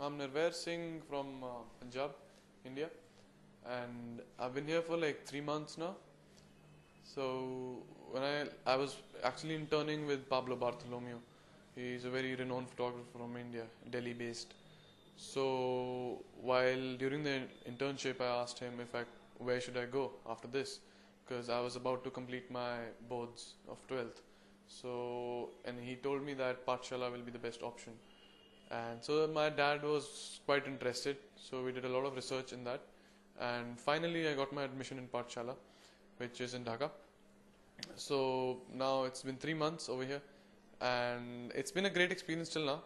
I'm Nirvair Singh from Punjab, India, and I've been here for like 3 months now. So when I was actually interning with Pablo Bartholomew. He's a very renowned photographer from India, Delhi based. So while during the internship, I asked him if where should I go after this, because I was about to complete my boards of 12th. So and he told me that Pathshala will be the best option. And so my dad was quite interested, so we did a lot of research in that. And finally, I got my admission in Pathshala, which is in Dhaka. So now it's been 3 months over here, and it's been a great experience till now.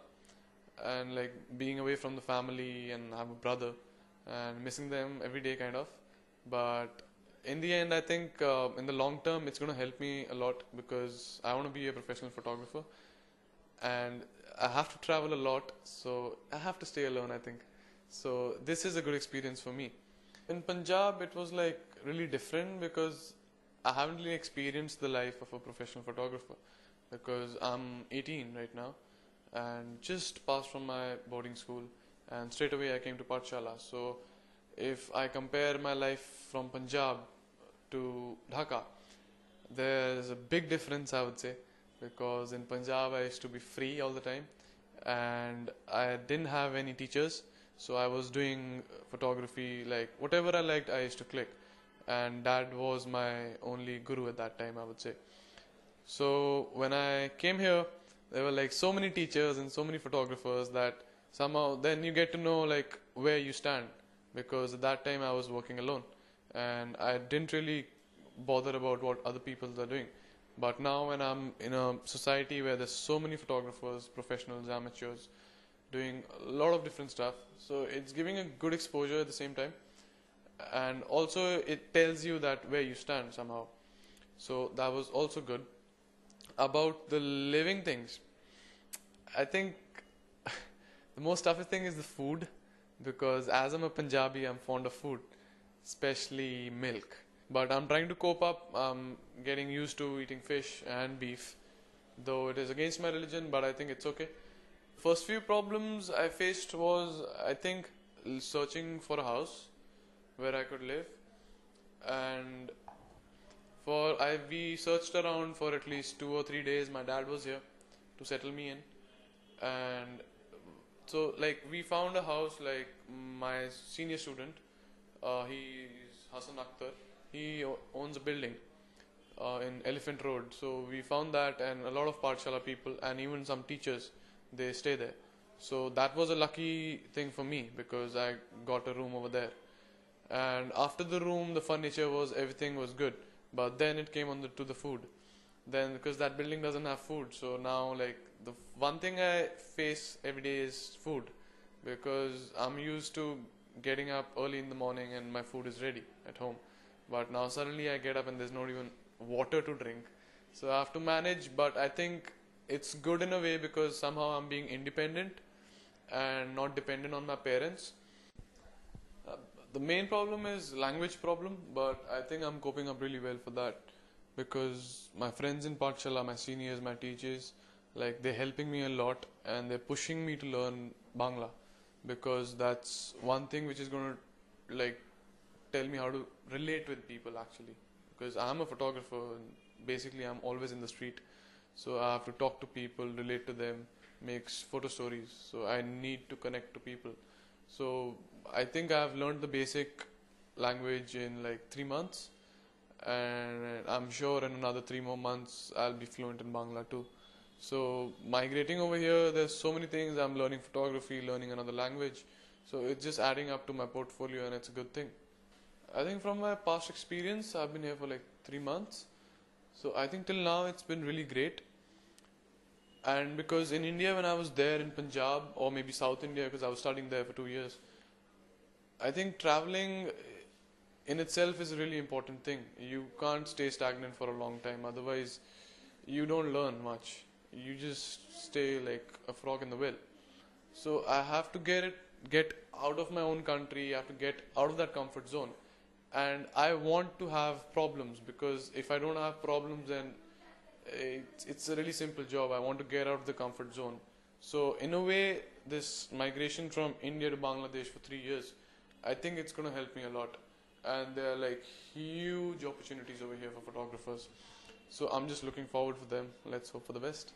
And like being away from the family, and I have a brother, and missing them every day, kind of. But in the end, I think in the long term, it's going to help me a lot because I want to be a professional photographer, and I have to travel a lot, so I have to stay alone, I think. So this is a good experience for me. In Punjab, it was like really different because I haven't really experienced the life of a professional photographer because I'm 18 right now and just passed from my boarding school, and straight away I came to Pathshala. So if I compare my life from Punjab to Dhaka, there's a big difference, I would say, because in Punjab I used to be free all the time and I didn't have any teachers, so I was doing photography, like whatever I liked I used to click, and dad was my only guru at that time, I would say. So when I came here, there were like so many teachers and so many photographers that somehow then you get to know like where you stand, because at that time I was working alone and I didn't really bother about what other people are doing. But now when I'm in a society where there's so many photographers, professionals, amateurs, doing a lot of different stuff, so it's giving a good exposure at the same time, and also it tells you that where you stand somehow. So that was also good. About the living things, I think the most toughest thing is the food, because as I'm a Punjabi, I'm fond of food, especially milk. But I'm trying to cope up. I'm getting used to eating fish and beef, though it is against my religion, but I think it's okay. First few problems I faced was, I think, searching for a house where I could live, and we searched around for at least 2 or 3 days. My dad was here to settle me in, and so like we found a house. Like my senior student, he's Hassan Akhtar. He owns a building in Elephant Road. So we found that, and a lot of Pathshala people and even some teachers, they stay there. So that was a lucky thing for me because I got a room over there. And after the room, the furniture was, everything was good. But then it came on to the food. Then because that building doesn't have food, so now like the one thing I face every day is food, because I'm used to getting up early in the morning and my food is ready at home. But now suddenly I get up and there's not even water to drink. So I have to manage, but I think it's good in a way because somehow I'm being independent and not dependent on my parents. Uh, the main problem is language problem, but I think I'm coping up really well for that because my friends in Pathshala, my seniors, my teachers, like they're helping me a lot and they're pushing me to learn Bangla, because that's one thing which is going to like tell me how to relate with people actually, because I'm a photographer and basically I'm always in the street, so I have to talk to people, relate to them, make photo stories, so I need to connect to people. So I think I've learned the basic language in like 3 months, and I'm sure in another 3 more months I'll be fluent in Bangla too. So migrating over here, there's so many things. I'm learning photography, learning another language, so it's just adding up to my portfolio and it's a good thing. I think from my past experience, I've been here for like 3 months. So I think till now it's been really great. And because in India, when I was there in Punjab or maybe South India, because I was studying there for 2 years, I think traveling in itself is a really important thing. You can't stay stagnant for a long time, otherwise, you don't learn much. You just stay like a frog in the well. So I have to get out of my own country. I have to get out of that comfort zone, and I want to have problems, because if I don't have problems, then it's a really simple job. I want to get out of the comfort zone. So in a way, this migration from India to Bangladesh for 3 years, I think it's going to help me a lot. And there are like huge opportunities over here for photographers. So I'm just looking forward for them. Let's hope for the best.